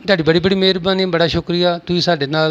ਤੁਹਾਡੀ ਬੜੀ ਬੜੀ ਮਿਹਰਬਾਨੀ, ਬੜਾ ਸ਼ੁਕਰੀਆ। ਤੁਸੀਂ ਸਾਡੇ ਨਾਲ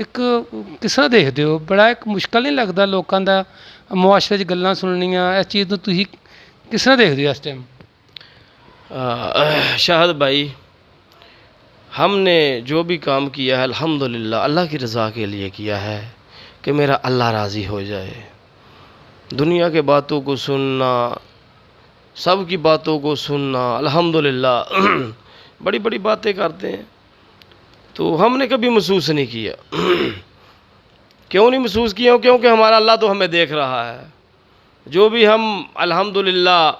ਇੱਕ ਕਿਸ ਤਰ੍ਹਾਂ ਦੇਖਦੇ ਹੋ? ਬੜਾ ਇੱਕ ਮੁਸ਼ਕਲ ਨਹੀਂ ਲੱਗਦਾ ਲੋਕਾਂ ਦਾ ਮੁਆਸ਼ਰੇ 'ਚ ਗੱਲਾਂ ਸੁਣਨੀਆਂ? ਇਸ ਚੀਜ਼ ਨੂੰ ਤੁਸੀਂ ਕਿਸ ਤਰ੍ਹਾਂ ਦੇਖਦੇ ਹੋ ਇਸ ਟਾਈਮ? شاہد بھائی، ہم نے جو بھی کام کیا ہے الحمدللہ اللہ کی رضا کے لیے کیا ہے کہ میرا اللہ راضی ہو جائے۔ دنیا کے باتوں کو سننا، سب کی باتوں کو سننا، الحمدللہ بڑی بڑی باتیں کرتے ہیں، تو ہم نے کبھی محسوس نہیں کیا۔ کیوں نہیں محسوس کیا؟ کیونکہ ہمارا اللہ تو ہمیں دیکھ رہا ہے۔ جو بھی ہم الحمدللہ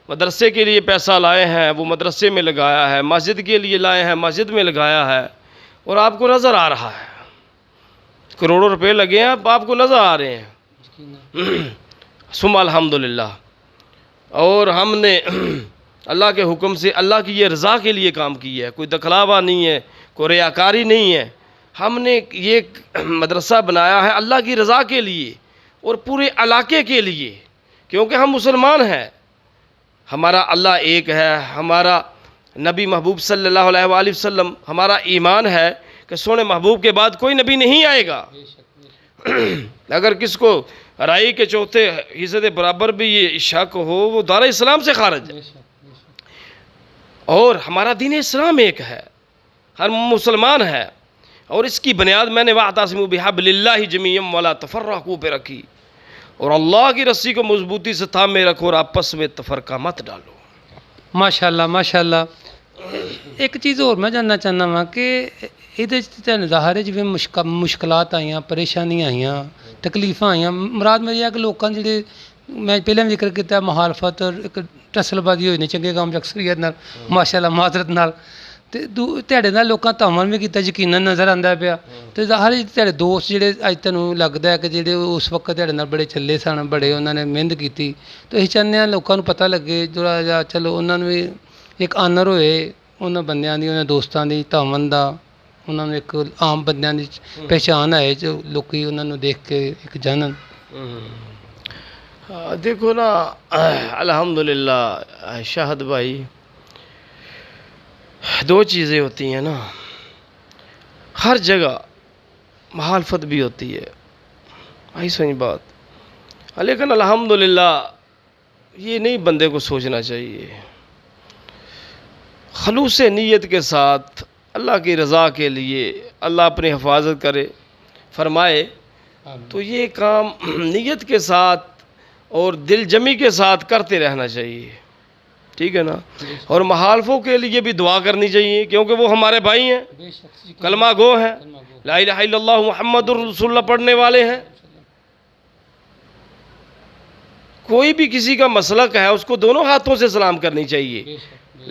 مدرسے کے لیے پیسہ لائے ہیں وہ مدرسے میں لگایا ہے، مسجد کے لیے لائے ہیں مسجد میں لگایا ہے، اور آپ کو نظر آ رہا ہے۔ کروڑوں روپے لگے ہیں، آپ کو نظر آ رہے ہیں۔ ثم الحمدللہ۔ اور ہم نے اللہ کے حکم سے اللہ کی یہ رضا کے لیے کام کی ہے، کوئی دکھلاوا نہیں ہے، کوئی ریاکاری نہیں ہے۔ ہم نے یہ مدرسہ بنایا ہے اللہ کی رضا کے لیے اور پورے علاقے کے لیے، کیونکہ ہم مسلمان ہیں۔ ہمارا اللہ ایک ہے، ہمارا نبی محبوب صلی اللہ علیہ وآلہ وسلم، ہمارا ایمان ہے کہ سونے محبوب کے بعد کوئی نبی نہیں آئے گا۔ اگر کس کو رائی کے چوتھے حصے برابر بھی یہ شک ہو، وہ دار اسلام سے خارج ہے۔ اور ہمارا دین اسلام ایک ہے، ہر مسلمان ہے، اور اس کی بنیاد میں نے وَاعْتَصِمُوا بِحَبْلِ اللَّهِ جَمِيعًا وَلَا تَفَرَّقُوا پہ رکھی، اور اللہ کی رسی کو مضبوطی سے تھامے رکھو اور آپس میں تفرقہ مت ڈالو۔ ماشاءاللہ ماشاءاللہ۔ ایک چیز اور میں جاننا چاہنا وا کہ یہ ظاہر ہے جی مشکلات آئیاں، پریشانیاں آئیاں، تکلیفاں آئیاں، مراد میری ہے کہ لوگوں جڑے میں پہلے بھی ذکر کیا مخالفت اور ایک ٹسل بازی ہوئی نہیں چنگے کام چ اکثریت نال ماشاءاللہ معذرت نال، تے تہاڈے نال لوکاں تعاون بھی کیتا، یقیناً نظر آندا پیا، تے ظاہر ہے تہاڈے دوست جڑے اج تینوں لگدا ہے کہ جڑے اس وقت تہاڈے نال بڑے چلے سن، بڑے انہاں نے محنت کیتی، تو اسی چاہنے ہاں لوکاں نوں پتہ لگے تھوڑا جہا، چلو انہاں نوں بھی ایک آنر ہوئے انہاں بندیاں دی، انہاں دوستاں دی تعاون دا، انہاں نوں ایک عام بندیاں دی پہچان آئے جو لوکی انہاں نوں دیکھ کے ایک جانن۔ دیکھو نا الحمدللہ شاہد بھائی، دو چیزیں ہوتی ہیں نا، ہر جگہ مخالفت بھی ہوتی ہے، آئی سمجھ بات، لیکن الحمدللہ یہ نہیں بندے کو سوچنا چاہیے، خلوص نیت کے ساتھ اللہ کی رضا کے لیے اللہ اپنی حفاظت کرے فرمائے، تو یہ کام نیت کے ساتھ اور دل جمی کے ساتھ کرتے رہنا چاہیے، ٹھیک ہے نا؟ اور مخالفوں کے لیے بھی دعا کرنی چاہیے، کیونکہ وہ ہمارے بھائی ہیں، کلمہ گو ہیں، لا الہ الا اللہ محمد رسول اللہ پڑھنے والے ہیں۔ کوئی بھی کسی کا مسلک ہے اس کو دونوں ہاتھوں سے سلام کرنی چاہیے،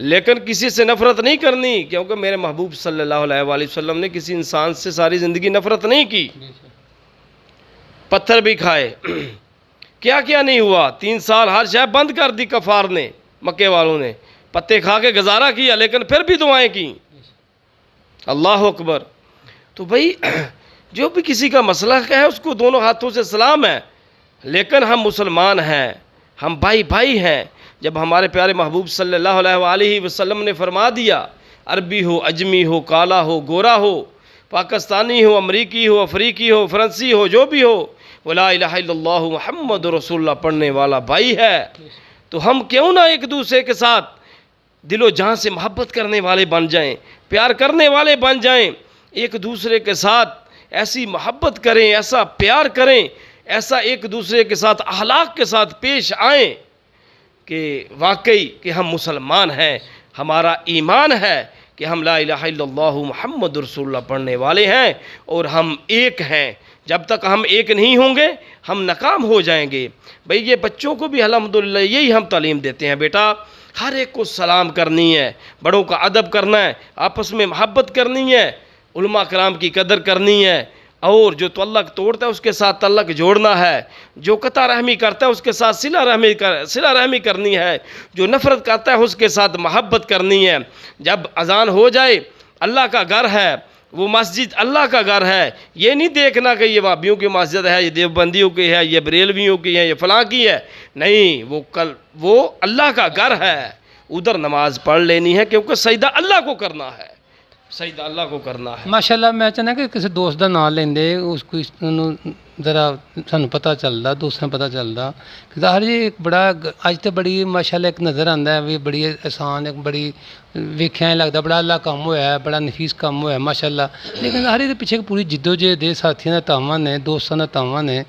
لیکن کسی سے نفرت نہیں کرنی، کیونکہ میرے محبوب صلی اللہ علیہ وآلہ وسلم نے کسی انسان سے ساری زندگی نفرت نہیں کی، پتھر بھی کھائے، کیا کیا نہیں ہوا، 3 سال ہر شے بند کر دی کفار نے، مکے والوں نے پتے کھا کے گزارا کیا، لیکن پھر بھی دعائیں کی، اللہ اکبر۔ تو بھائی جو بھی کسی کا مسلک ہے اس کو دونوں ہاتھوں سے سلام ہے، لیکن ہم مسلمان ہیں، ہم بھائی بھائی ہیں۔ جب ہمارے پیارے محبوب صلی اللہ علیہ وآلہ وسلم نے فرما دیا، عربی ہو، اجمی ہو، کالا ہو، گورا ہو، پاکستانی ہو، امریکی ہو، افریقی ہو، فرنسی ہو، جو بھی ہو، وہ لا الہ الا اللہ محمد رسول اللہ پڑھنے والا بھائی ہے، تو ہم کیوں نہ ایک دوسرے کے ساتھ دل و جان سے محبت کرنے والے بن جائیں، پیار کرنے والے بن جائیں، ایک دوسرے کے ساتھ ایسی محبت کریں، ایسا پیار کریں، ایسا ایک دوسرے کے ساتھ اخلاق کے ساتھ پیش آئیں کہ واقعی کہ ہم مسلمان ہیں، ہمارا ایمان ہے کہ ہم لا الہ الا اللہ محمد رسول اللہ پڑھنے والے ہیں اور ہم ایک ہیں۔ جب تک ہم ایک نہیں ہوں گے ہم ناکام ہو جائیں گے۔ بھئی یہ بچوں کو بھی الحمدللہ یہی ہم تعلیم دیتے ہیں، بیٹا ہر ایک کو سلام کرنی ہے، بڑوں کا ادب کرنا ہے، آپس میں محبت کرنی ہے، علماء کرام کی قدر کرنی ہے، اور جو تعلق توڑتا ہے اس کے ساتھ تعلق جوڑنا ہے، جو قطع رحمی کرتا ہے اس کے ساتھ صلہ رحمی کرنی ہے، جو نفرت کرتا ہے اس کے ساتھ محبت کرنی ہے۔ جب اذان ہو جائے اللہ کا گھر ہے، وہ مسجد اللہ کا گھر ہے، یہ نہیں دیکھنا کہ یہ وہابیوں کی مسجد ہے، یہ دیوبندیوں کی ہے، یہ بریلویوں کی ہے، یہ فلاں کی ہے، نہیں، وہ اللہ کا گھر ہے، ادھر نماز پڑھ لینی ہے، کیونکہ سجدہ اللہ کو کرنا ہے۔ سجدہ اللہ کو کرنا ہے. ਮਾਸ਼ਾਅੱਲਾ ਮੈਂ ਚਾਹੁੰਦਾ ਕਿ ਕਿਸੇ ਦੋਸਤ ਦਾ ਨਾਮ ਲੈਂਦੇ ਉਸ ਕੋਈ ਉਹਨੂੰ ਜ਼ਰਾ ਸਾਨੂੰ ਪਤਾ ਚੱਲਦਾ, ਦੋਸਤਾਂ ਨੂੰ ਪਤਾ ਚੱਲਦਾ ਕਿ ਜ਼ਾਹਰ ਜੀ ਇੱਕ ਬੜਾ ਅੱਜ ਤੇ ਬੜੀ ਮਾਸ਼ਾਅੱਲਾ ਇੱਕ ਨਜ਼ਰ ਆਉਂਦਾ ਹੈ ਵੀ ਬੜੀ ਆਸਾਨ ਇੱਕ ਬੜੀ ਵੇਖਿਆ ਹੀ ਲੱਗਦਾ ਬੜਾ ਅੱਲਾ ਕੰਮ ਹੋਇਆ ਹੈ, ਬੜਾ ਨਫੀਸ ਕੰਮ ਹੋਇਆ ਮਾਸ਼ਾਅੱਲਾ. ਲੇਕਿਨ ਜ਼ਾਹਰ ਇਹਦੇ ਪਿੱਛੇ ਇੱਕ ਪੂਰੀ ਜਿੱਦੋ-ਜਹਿਦ ਦੇ ਸਾਥੀਆਂ ਦਾ ਤਾਵਾਂ ਨੇ, ਦੋਸਤਾਂ ਦਾ ਤਾਵਾਂ ਨੇ,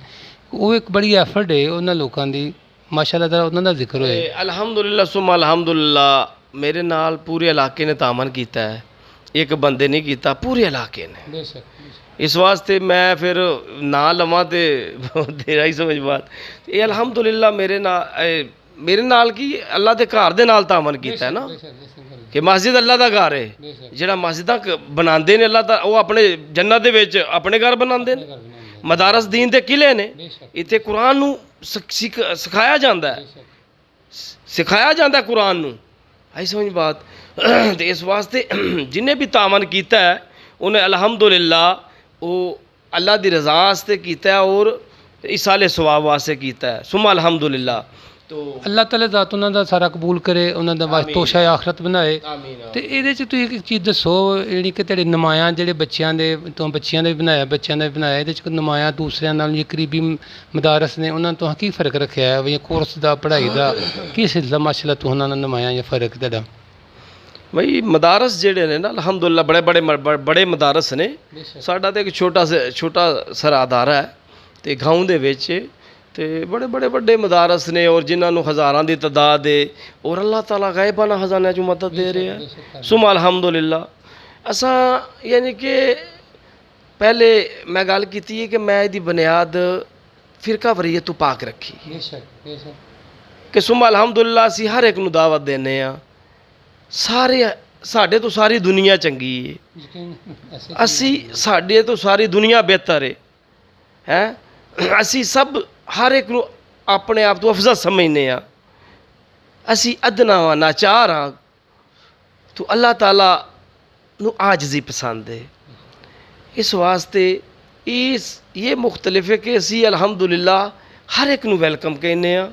ਉਹ ਇੱਕ ਬੜੀ ਐਫਰਟ ਹੈ ਉਹਨਾਂ ਲੋਕਾਂ ਦੀ ਮਾਸ਼ਾਅੱਲਾ ਦਾ ਉਹਨਾਂ ਦਾ ਜ਼ਿਕਰ ਹੋਏ. ਅਲਹਮਦੁਲਿਲਾ ਸੁਮ ਅਲਹਮਦੁਲਿਲਾ ਮੇਰੇ ਨਾਲ ਪੂਰੇ ਇਲਾਕੇ ਨੇ ਤਾਮਨ ਕੀਤਾ ਹੈ, ਇੱਕ ਬੰਦੇ ਨਹੀਂ ਕੀਤਾ, ਪੂਰੇ ਇਲਾਕੇ ਨੇ. ਬੇਸ਼ੱਕ ਇਸ ਵਾਸਤੇ ਮੈਂ ਫਿਰ ਨਾ ਲਵਾਂ ਤੇ ਤੇਰਾ ਹੀ ਸਮਝ ਬਾਤ. ਇਹ ਅਲਹਮਦੁਲਿਲਾ ਮੇਰੇ ਨਾਲ ਕੀ ਅੱਲਾ ਦੇ ਘਰ ਦੇ ਨਾਲ ਤਾਮਨ ਕੀਤਾ ਹੈ ਨਾ ਕਿ ਮਸਜਿਦ ਅੱਲਾ ਦਾ ਘਰ ਹੈ. ਜਿਹੜਾ ਮਸਜਿਦਾਂ ਬਣਾਉਂਦੇ ਨੇ ਅੱਲਾ ਦਾ ਉਹ ਆਪਣੇ ਜੰਨਤ ਦੇ ਵਿੱਚ ਆਪਣੇ ਘਰ ਬਣਾਉਂਦੇ ਨੇ. ਮਦਾਰਸ ਦੀਨ ਦੇ ਕਿਲੇ ਨੇ, ਇੱਥੇ ਕੁਰਾਨ ਨੂੰ ਸਿਖਾਇਆ ਜਾਂਦਾ ਹੈ, ਸਿਖਾਇਆ ਜਾਂਦਾ ਕੁਰਾਨ ਨੂੰ. ਆਈ ਸਮਝ ਬਾਤ. ਤੇ ਇਸ ਵਾਸਤੇ ਜਿਹਨੇ ਵੀ ਤਾਮਨ ਕੀਤਾ ਹੈ ਉਹਨੇ ਅਲਹਮਦੁਲਿਲਾ ਉਹ ਅੱਲਾ ਦੀ ਰਜ਼ਾ ਵਾਸਤੇ ਕੀਤਾ ਹੈ ਔਰ ਇਸਾਲੇ ਸਵਾਬ ਵਾਸਤੇ ਕੀਤਾ ਹੈ. ਸੁਮਾ ਅਲਹਮਦੁਲਿਲਾ. ਤੋ ਅੱਲਾਹ ਤਾਲਾ ਜ਼ਾਤ ਉਹਨਾਂ ਦਾ ਸਾਰਾ ਕਬੂਲ ਕਰੇ, ਉਹਨਾਂ ਦਾ ਵਾਸਤੇ ਤੋਸ਼ਾ ਆਖਰਤ ਬਣਾਏ. ਤੇ ਇਹਦੇ 'ਚ ਤੁਸੀਂ ਇੱਕ ਚੀਜ਼ ਦੱਸੋ ਜਿਹੜੀ ਕਿ ਤੁਹਾਡੇ ਨਮਾਇਆਂ ਜਿਹੜੇ ਬੱਚਿਆਂ ਦੇ ਤੋਂ ਬੱਚਿਆਂ ਦਾ ਵੀ ਬਣਾਇਆ, ਬੱਚਿਆਂ ਦਾ ਵੀ ਬਣਾਇਆ, ਇਹਦੇ 'ਚ ਕੋਈ ਨਮਾਇਆਂ ਦੂਸਰਿਆਂ ਨਾਲ ਜੇ ਕਰੀਬੀ ਮਦਾਰਸ ਨੇ ਉਹਨਾਂ ਤੋਂ ਕੀ ਫ਼ਰਕ ਰੱਖਿਆ ਹੈ ਵੀ ਕੋਰਸ ਦਾ ਪੜ੍ਹਾਈ ਦਾ ਕੀ ਸਿਲਸਿਲਾ ਮਾਸ਼ਾਅੱਲਾ ਤੋਂ ਉਹਨਾਂ ਨਾਲ ਨਮਾਇਆਂ ਜਾਂ ਫ਼ਰਕ ਤੁਹਾਡਾ? ਬਈ ਮਦਾਰਸ ਜਿਹੜੇ ਨੇ ਨਾ ਅਲਹਮਦੁਲਿਲਾ ਬੜੇ ਮਦਾਰਸ ਨੇ. ਸਾਡਾ ਤਾਂ ਇੱਕ ਛੋਟਾ ਸਾਰਾ ਅਦਾਰਾ ਹੈ ਤੇ ਗਾਉਂ ਦੇ ਵਿੱਚ ਤੇ ਬੜੇ ਵੱਡੇ ਮਦਾਰਸ ਨੇ ਔਰ ਜਿਨ੍ਹਾਂ ਨੂੰ ਹਜ਼ਾਰਾਂ ਦੀ ਤਾਦਾਦ ਹੈ ਔਰ ਅੱਲਾਹ ਤਾਲਾ ਗਾਇਬਾਨਾ ਖਜ਼ਾਨਿਆਂ 'ਚੋਂ ਮਦਦ ਦੇ ਰਿਹਾ. ਸੁਮਾ ਅਲਹਮਦੁਲਿਲਾ. ਅਸਾਂ ਯਾਨੀ ਕਿ ਪਹਿਲੇ ਮੈਂ ਗੱਲ ਕੀਤੀ ਹੈ ਕਿ ਮੈਂ ਇਹਦੀ ਬੁਨਿਆਦ ਫਿਰਕਾ ਵਰੀਅਤ ਤੋਂ ਪਾਕ ਰੱਖੀ ਕਿ ਸੁਮਾ ਅਲਹਮਦੁਲਿਲਾ ਅਸੀਂ ਹਰ ਇੱਕ ਨੂੰ ਦਾਵਤ ਦਿੰਦੇ ਹਾਂ. ਸਾਡੇ ਤੋਂ ਸਾਰੀ ਦੁਨੀਆ ਚੰਗੀ ਹੈ, ਸਾਡੇ ਤੋਂ ਸਾਰੀ ਦੁਨੀਆ ਬਿਹਤਰ ਹੈ. ਅਸੀਂ ਸਭ ਹਰ ਇੱਕ ਨੂੰ ਆਪਣੇ ਆਪ ਤੋਂ ਅਫਜ਼ਲ ਸਮਝਦੇ ਹਾਂ. ਅਸੀਂ ਅਦਨਾ ਹਾਂ, ਨਾਚਾਰ ਹਾਂ. ਤੋ ਅੱਲਾਹ ਤਾਲਾ ਨੂੰ ਆਜਜ਼ੀ ਪਸੰਦ ਹੈ. ਇਸ ਵਾਸਤੇ ਇਹ ਮੁਖਤਲਿਫ ਹੈ ਕਿ ਅਸੀਂ ਅਲਹਮਦੁਲਿਲਾ ਹਰ ਇੱਕ ਨੂੰ ਵੈਲਕਮ ਕਹਿੰਦੇ ਹਾਂ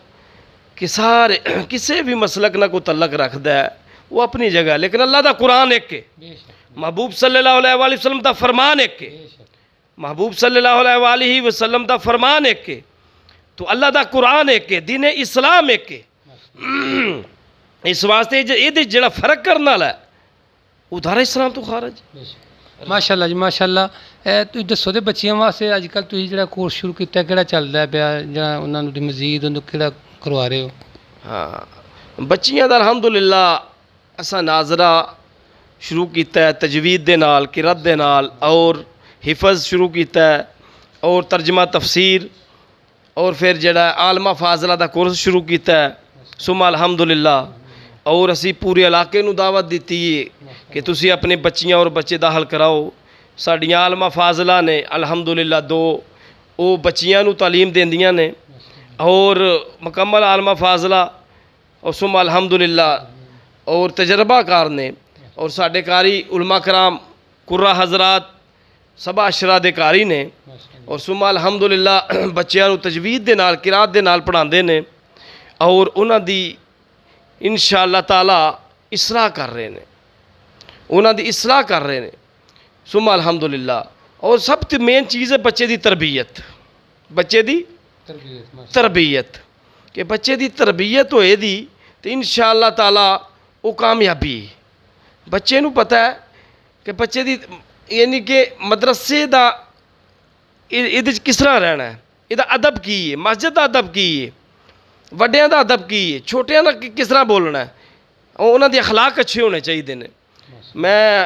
ਕਿ ਸਾਰੇ ਕਿਸੇ ਵੀ ਮਸਲਕ ਨਾਲ ਕੋਈ ਤਲਕ ਰੱਖਦਾ ਹੈ وہ اپنی جگہ, لیکن اللہ دا قرآن ایک ہے, محبوب صلی اللہ علیہ وآلہ وسلم دا فرمان ایک ہے, محبوب صلی اللہ علیہ وآلہ وسلم دا فرمان ایک ہے. تو اللہ دا قرآن ایک ہے, دین اسلام ایک ہے. اس واسطے یہ جڑا فرق کرنا والا ہے وہ دار اسلام تو خارج. ਮਾਸ਼ਾਅੱਲਾ ਜੀ ਮਾਸ਼ਾਅੱਲਾ. ਤੁਸੀਂ ਦੱਸੋ ਤੇ ਬੱਚਿਆਂ ਵਾਸਤੇ ਅੱਜ ਕੱਲ੍ਹ ਤੁਸੀਂ ਜਿਹੜਾ ਕੋਰਸ ਸ਼ੁਰੂ ਕੀਤਾ ਕਿਹੜਾ ਚੱਲਦਾ ਪਿਆ ਜਾਂ ਉਹਨਾਂ ਨੂੰ ਮਜ਼ੀਦ ਉਹਨੂੰ ਕਿਹੜਾ ਕਰਵਾ ਰਹੇ ਹੋ? ਹਾਂ ਬੱਚਿਆਂ ਦਾ ਅਲਹਮਦੁਲਿਲਾ ਅਸਾਂ ਨਾਜ਼ਰਾ ਸ਼ੁਰੂ ਕੀਤਾ ਹੈ ਤਜਵੀਦ ਦੇ ਨਾਲ, ਕਿਰਤ ਦੇ ਨਾਲ ਔਰ ਹਿਫਜ਼ ਸ਼ੁਰੂ ਕੀਤਾ ਹੈ ਔਰ ਤਰਜਮਾ ਤਫਸੀਰ ਔਰ ਫਿਰ ਜਿਹੜਾ ਆਲਮਾ ਫਾਜ਼ਲਾ ਦਾ ਕੋਰਸ ਸ਼ੁਰੂ ਕੀਤਾ ਹੈ. ਸੁਮਾ ਅਲਹਮਦੁਲਿਲਾ. ਔਰ ਅਸੀਂ ਪੂਰੇ ਇਲਾਕੇ ਨੂੰ ਦਾਵਤ ਦਿੱਤੀ ਹੈ ਕਿ ਤੁਸੀਂ ਆਪਣੇ ਬੱਚੀਆਂ ਔਰ ਬੱਚੇ ਦਾਖਲ ਕਰਾਓ. ਸਾਡੀਆਂ ਆਲਮਾ ਫਾਜ਼ਲਾ ਨੇ ਅਲਹਮਦੁਲਿਲਾ 2 ਉਹ ਬੱਚੀਆਂ ਨੂੰ ਤਾਲੀਮ ਦਿੰਦੀਆਂ ਨੇ ਔਰ ਮੁਕੰਮਲ ਆਲਮਾ ਫਾਜ਼ਲਾ اور سم الحمدللہ اور تجربہ کار نے اور ساڈے قاری علماء کرام قرہ حضرات سبا اشرا دے قاری نے اور سم الحمدللہ بچیاں نو تجوید دے نال قرات دے نال پڑھاندے نے اور انہاں دی انشاءاللہ تعالی اصلاح کر رہے نے, انہاں دی اصلاح کر رہے نے. سم الحمدللہ. اور سب تو مین چیز ہے بچے دی تربیت, بچے دی تربیت کہ بچے دی تربیت ہوئے دی تو انشاءاللہ تعالی وہ کامیابی. بچے نو پتہ ہے کہ بچے دی یعنی کہ مدرسے دا یہ کس طرح رہنا ہے, یہ ادب کی ہے, مسجد دا ادب کی ہے, وڈیاں دا ادب کی ہے, چھوٹیاں دا کس طرح بولنا ہے, انہاں دی اخلاق اچھے ہونے چاہیے نے. میں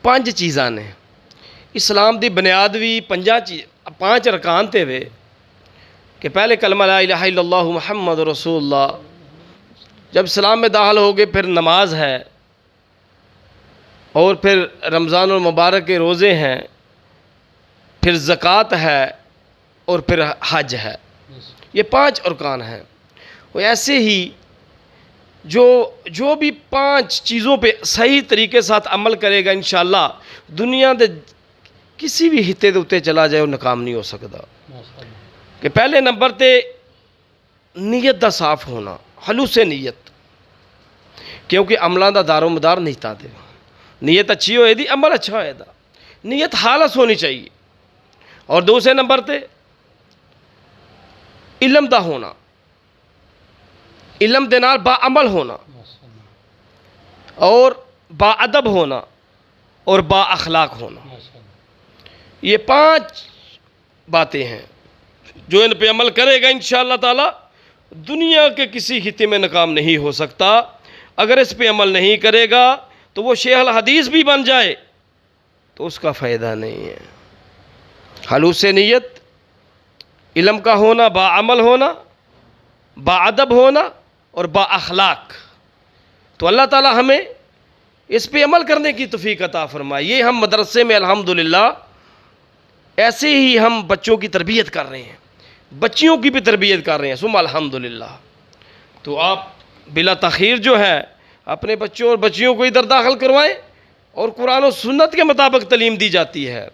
5 چیزاں نے اسلام دی بنیاد بھی 5 ارکان تے وے کہ پہلے کلمہ لا الہ الا اللہ محمد رسول اللہ, جب اسلام میں داخل ہو گئے پھر نماز ہے اور پھر رمضان المبارک کے روزے ہیں, پھر زکوٰۃ ہے اور پھر حج ہے. یہ 5 ارکان ہیں. وہ ایسے ہی جو بھی 5 چیزوں پہ صحیح طریقے ساتھ عمل کرے گا انشاءاللہ دنیا دے کسی بھی حصے دے اتے چلا جائے وہ ناکام نہیں ہو سکتا. کہ پہلے نمبر تے نیت دا صاف ہونا, خلوص نیت, کیونکہ عملوں دا دار و مدار نیتاں تے. نیت اچھی ہوئے دی عمل اچھا ہوئے دا نیت خالص ہونی چاہیے اور دوسرے نمبر تے علم دا ہونا علم دے نال با عمل ہونا اور با ادب ہونا اور با اخلاق ہونا یہ 5 باتیں ہیں جو ان پہ عمل کرے گا انشاءاللہ تعالی دنیا کے کسی خطے میں ناکام نہیں ہو سکتا اگر اس پہ عمل نہیں کرے گا تو وہ شیخ الحدیث بھی بن جائے تو اس کا فائدہ نہیں ہے خلوص نیت علم کا ہونا با عمل ہونا با ادب ہونا اور با اخلاق تو اللہ تعالی ہمیں اس پہ عمل کرنے کی توفیق عطا فرمائے یہ ہم مدرسے میں الحمدللہ ایسے ہی ہم بچوں کی تربیت کر رہے ہیں بچیوں کی بھی تربیت کر رہے ہیں ثم الحمدللہ تو آپ بلا تاخیر جو ہے اپنے بچوں اور بچیوں کو ادھر داخل کروائیں اور قرآن و سنت کے مطابق تعلیم دی جاتی ہے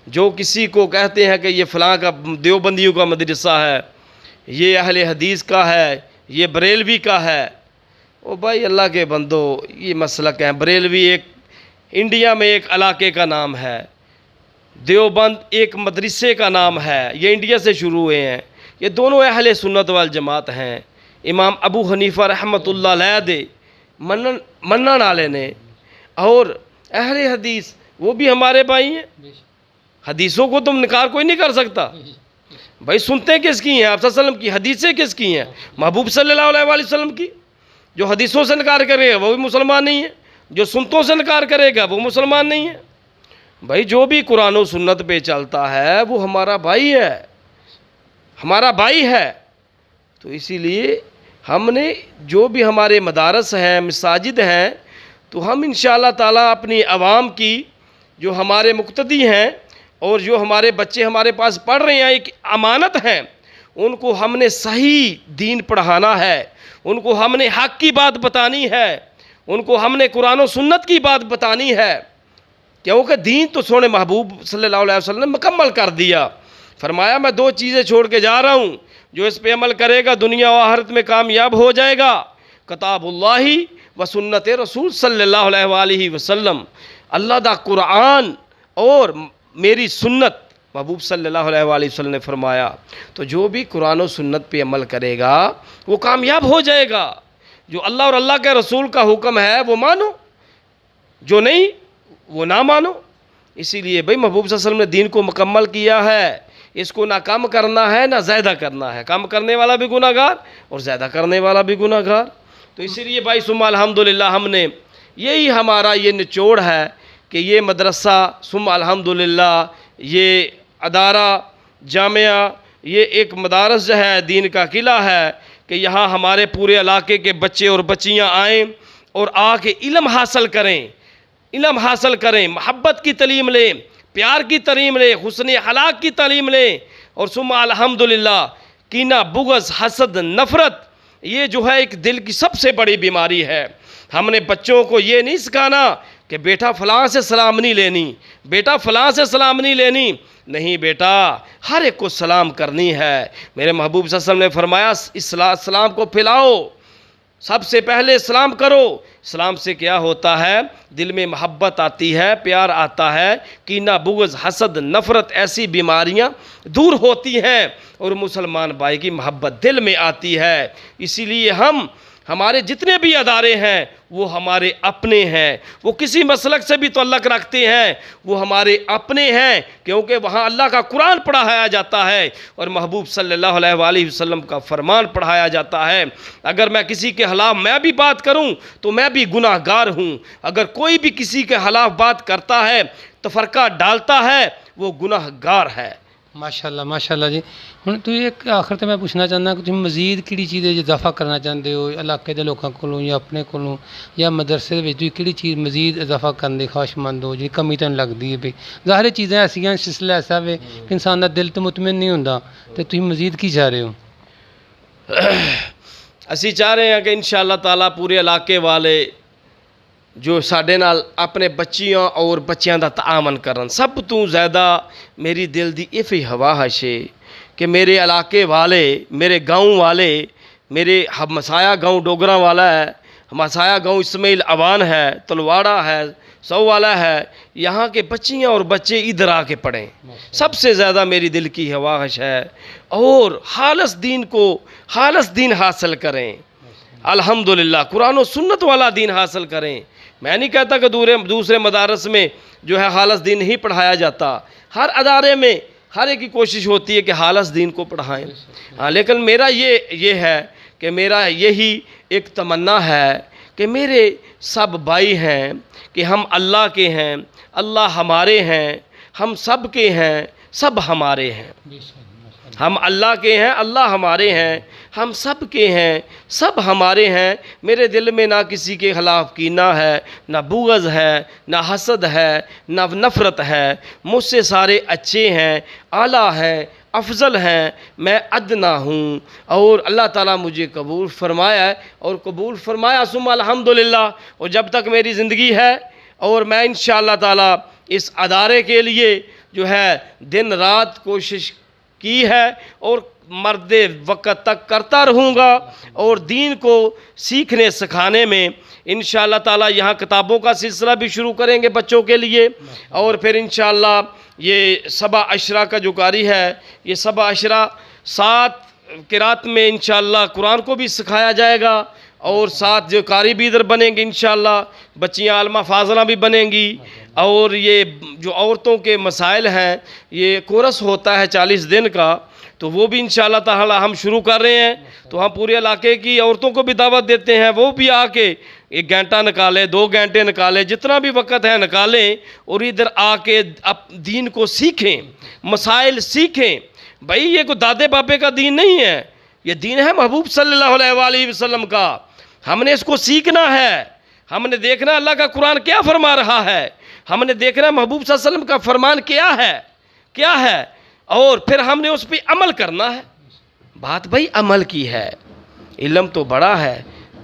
جو کسی کو کہتے ہیں کہ یہ فلاں کا دیوبندیوں کا مدرسہ ہے یہ اہل حدیث کا ہے یہ بریلوی کا ہے او بھائی اللہ کے بندو یہ مسلک ہے بریلوی ایک انڈیا میں ایک علاقے کا نام ہے دیوبند ایک مدرسے کا نام ہے یہ انڈیا سے شروع ہوئے ہیں یہ دونوں اہل سنت والجماعت ہیں امام ابو حنیفہ رحمۃ اللہ علیہ دے منن والے نے اور اہل حدیث وہ بھی ہمارے بھائی ہیں حدیثوں کو تم نکار کوئی نہیں کر سکتا بھائی سنتے کس کی ہیں آپ صلی اللہ علیہ وسلم کی حدیثیں کس کی ہیں محبوب صلی اللہ علیہ وآلہ وسلم کی جو حدیثوں سے انکار کرے گا وہ بھی مسلمان نہیں ہے جو سنتوں سے انکار کرے گا وہ مسلمان نہیں ہے بھائی جو بھی قرآن و سنت پہ چلتا ہے وہ ہمارا بھائی ہے ہمارا بھائی ہے تو اسی لیے ہم نے جو بھی ہمارے مدارس ہیں مساجد ہیں تو ہم انشاءاللہ تعالیٰ اپنی عوام کی جو ہمارے مقتدی ہیں اور جو ہمارے بچے ہمارے پاس پڑھ رہے ہیں ایک امانت ہیں ان کو ہم نے صحیح دین پڑھانا ہے ان کو ہم نے حق کی بات بتانی ہے ان کو ہم نے قرآن و سنت کی بات بتانی ہے کیونکہ دین تو سونے محبوب صلی اللہ علیہ وسلم نے مکمل کر دیا فرمایا میں 2 چیزیں چھوڑ کے جا رہا ہوں جو اس پہ عمل کرے گا دنیا و آخرت میں کامیاب ہو جائے گا کتاب اللہ و سنت رسول صلی اللہ علیہ وآلہ وسلم اللہ دا قرآن اور میری سنت محبوب صلی اللہ علیہ وآلہ وسلم نے فرمایا تو جو بھی قرآن و سنت پہ عمل کرے گا وہ کامیاب ہو جائے گا جو اللہ اور اللہ کے رسول کا حکم ہے وہ مانو جو نہیں وہ نہ مانو اسی لیے بھائی محبوب صلی اللہ علیہ وسلم نے دین کو مکمل کیا ہے اس کو نہ کم کرنا ہے نہ زیادہ کرنا ہے کم کرنے والا بھی گناہ گار اور زیادہ کرنے والا بھی گناہ گار تو اسی لیے بھائی ثم الحمدللہ ہم نے یہی ہمارا یہ نچوڑ ہے کہ یہ مدرسہ ثم الحمدللہ یہ ادارہ جامعہ یہ ایک مدارس جو ہے دین کا قلعہ ہے کہ یہاں ہمارے پورے علاقے کے بچے اور بچیاں آئیں اور آ کے علم حاصل کریں محبت کی تعلیم لیں پیار کی تعلیم لیں حسن اخلاق کی تعلیم لیں اور ثم الحمدللہ کینہ بغض حسد نفرت یہ جو ہے ایک دل کی سب سے بڑی بیماری ہے ہم نے بچوں کو یہ نہیں سکھانا کہ بیٹا فلاں سے سلام نہیں لینی بیٹا فلاں سے سلام نہیں لینی نہیں بیٹا ہر ایک کو سلام کرنی ہے میرے محبوب صلی اللہ علیہ وسلم نے فرمایا اسلام کو پھیلاؤ سب سے پہلے سلام کرو اسلام سے کیا ہوتا ہے دل میں محبت آتی ہے پیار آتا ہے کینہ بغض حسد نفرت ایسی بیماریاں دور ہوتی ہیں اور مسلمان بھائی کی محبت دل میں آتی ہے اسی لیے ہمارے جتنے بھی ادارے ہیں وہ ہمارے اپنے ہیں وہ کسی مسلک سے بھی تعلق رکھتے ہیں وہ ہمارے اپنے ہیں کیونکہ وہاں اللہ کا قرآن پڑھایا جاتا ہے اور محبوب صلی اللہ علیہ وآلہ وسلم کا فرمان پڑھایا جاتا ہے اگر میں کسی کے خلاف میں بھی بات کروں تو میں بھی گناہ گار ہوں اگر کوئی بھی کسی کے خلاف بات کرتا ہے تفرقہ ڈالتا ہے وہ گناہ گار ہے ماشاءاللہ جی ہن تو ایک آخر تے میں پوچھنا چاہنا کہ تم مزید کیڑی چیز اضافہ کرنا چاہتے ہو علاقے دے لوکاں کولوں یا اپنے کولوں یا مدرسے دے وچ تسی کیڑی چیز مزید اضافہ کرن دی خواہش مند ہو جی کمی تن لگدی ہے بھئی ظاہر چیزیں ایسیاں سلسلہ ایسا وے کہ انسان دا دل تے مطمئن نہیں ہوندا تے تسی مزید کی چاہ رہے ہو اسی چاہ رہے ہیں کہ انشاءاللہ تعالیٰ پورے علاقے والے جو ساڈے نال اپنے بچیاں اور بچیاں دا تعاون کرن سب تو زیادہ میری دل دی یہ ہوا ہے کہ میرے علاقے والے میرے گاؤں والے میرے ہمسایہ گاؤں ڈوگراں والا ہے ہمسایہ گاؤں اسماعیل اوان ہے تلواڑہ ہے 100 والا ہے یہاں کے بچیاں اور بچے ادھر آ کے پڑھیں. سب سے زیادہ میری دل کی خواہش ہے اور خالص دین حاصل کریں. الحمدللہ قرآن و سنت والا دین حاصل کریں. میں نہیں کہتا کہ دوسرے مدارس میں جو ہے خالص دین نہیں پڑھایا جاتا. ہر ادارے میں ہر ایک کی کوشش ہوتی ہے کہ خالص دین کو پڑھائیں. ہاں لیکن میرا یہ ہے کہ میرا یہی ایک تمنا ہے کہ میرے سب بھائی ہیں کہ ہم اللہ کے ہیں, اللہ ہمارے ہیں, ہم سب کے ہیں, سب ہمارے ہیں. ہم اللہ کے ہیں, اللہ ہمارے ہیں, ہم سب کے ہیں, سب ہمارے ہیں. میرے دل میں نہ کسی کے خلاف کینہ ہے, نہ بغض ہے, نہ حسد ہے, نہ نفرت ہے. مجھ سے سارے اچھے ہیں, اعلیٰ ہیں, افضل ہیں, میں ادنا ہوں. اور اللہ تعالیٰ مجھے قبول فرمایا ہے اور قبول فرمایا ثم الحمدللہ. اور جب تک میری زندگی ہے اور میں انشاءاللہ تعالیٰ اس ادارے کے لیے جو ہے دن رات کوشش کی ہے اور مرد وقت تک کرتا رہوں گا. اور دین کو سیکھنے سکھانے میں انشاءاللہ تعالیٰ یہاں کتابوں کا سلسلہ بھی شروع کریں گے بچوں کے لیے. اور پھر انشاءاللہ یہ سبع عشرہ کا جو قاری ہے, یہ سبع عشرہ 7 قرات میں انشاءاللہ قرآن کو بھی سکھایا جائے گا. اور 7 جو قاری بھی ادھر بنیں گے انشاءاللہ, بچیاں عالمہ فاضلہ بھی بنیں گی. اور یہ جو عورتوں کے مسائل ہیں, یہ کورس ہوتا ہے 40 دن کا, تو وہ بھی انشاءاللہ تعالی ہم شروع کر رہے ہیں. تو ہم پورے علاقے کی عورتوں کو بھی دعوت دیتے ہیں, وہ بھی آ کے 1 گھنٹہ نکالیں, 2 گھنٹے نکالیں, جتنا بھی وقت ہے نکالیں اور ادھر آ کے دین کو سیکھیں, مسائل سیکھیں. بھائی یہ کوئی دادے باپے کا دین نہیں ہے, یہ دین ہے محبوب صلی اللہ علیہ وآلہ وسلم کا. ہم نے اس کو سیکھنا ہے, ہم نے دیکھنا اللہ کا قرآن کیا فرما رہا ہے, ہم نے دیکھنا محبوب صلی اللہ علیہ وسلم کا فرمان کیا ہے اور پھر ہم نے اس پہ عمل کرنا ہے. بات بھائی عمل کی ہے, علم تو بڑا ہے,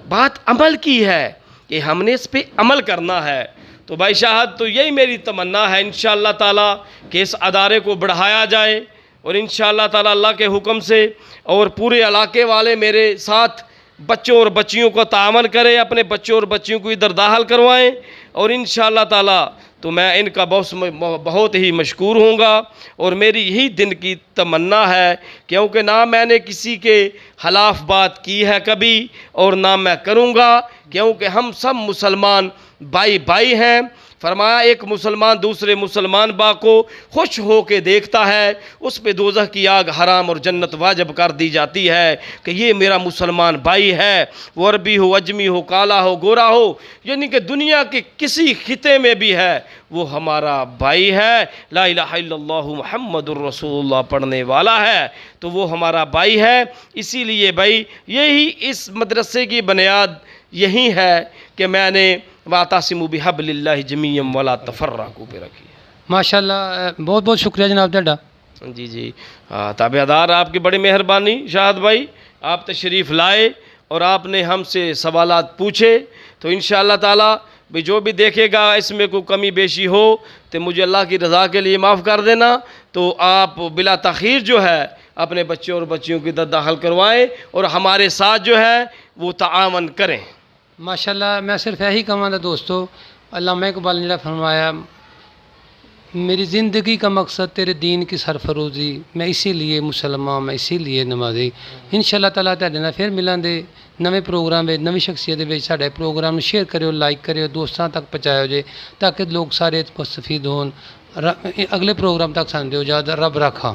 بات عمل کی ہے کہ ہم نے اس پہ عمل کرنا ہے. تو بھائی شاہد تو یہی میری تمنا ہے انشاءاللہ تعالیٰ کہ اس ادارے کو بڑھایا جائے اور انشاءاللہ تعالیٰ اللہ کے حکم سے اور پورے علاقے والے میرے ساتھ بچوں اور بچیوں کو تعاون کریں, اپنے بچوں اور بچیوں کو ادھر داخل کروائیں. اور انشاءاللہ تعالیٰ تو میں ان کا بہت ہی مشکور ہوں گا. اور میری یہی دن کی تمنا ہے, کیونکہ نہ میں نے کسی کے خلاف بات کی ہے کبھی اور نہ میں کروں گا, کیونکہ ہم سب مسلمان بھائی ہیں. فرمایا ایک مسلمان دوسرے مسلمان با کو خوش ہو کے دیکھتا ہے, اس پہ دوزخ کی آگ حرام اور جنت واجب کر دی جاتی ہے کہ یہ میرا مسلمان بھائی ہے, وہ عربی ہو, اجمی ہو, کالا ہو, گورا ہو, یعنی کہ دنیا کے کسی خطے میں بھی ہے, وہ ہمارا بھائی ہے. لا الہ الا اللہ محمد الرسول اللہ پڑھنے والا ہے تو وہ ہمارا بھائی ہے. اسی لیے بھائی یہی اس مدرسے کی بنیاد یہی ہے کہ میں نے وَاعْتَصِمُوا بِحَبْلِ اللَّهِ جَمِيعًا وَلَا تَفَرَّقُوا پہ رکھی ہے. ماشاءاللہ, بہت بہت شکریہ جناب تہاڈا. جی تابعدار, آپ کی بڑی مہربانی شاہد بھائی, آپ تشریف لائے اور آپ نے ہم سے سوالات پوچھے. تو انشاءاللہ تعالیٰ بھی جو بھی دیکھے گا اس میں کوئی کمی بیشی ہو تو مجھے اللہ کی رضا کے لیے معاف کر دینا. تو آپ بلا تاخیر جو ہے اپنے بچوں اور بچیوں کی داخل کروائیں اور ہمارے ساتھ جو ہے وہ تعاون کریں. ماشاءاللہ, میں صرف یہی کہوں گا دوستو, علامہ اقبال نے فرمایا میری زندگی کا مقصد تیرے دین کی سرفروزی, میں اسی لیے مسلمان, میں اسی لیے نمازی. انشاءاللہ تعالیٰ تہاڈے نال پھر ملیں دے نویں پروگرام وچ, نویں شخصیت وچ. ساڈے پروگرام نوں شیئر کریو, لائک کریو, دوستاں تک پہنچاؤ جے تاکہ لوگ سارے مستفید ہون. اگلے پروگرام تک سانوں دیو اجازت. رب رکھا.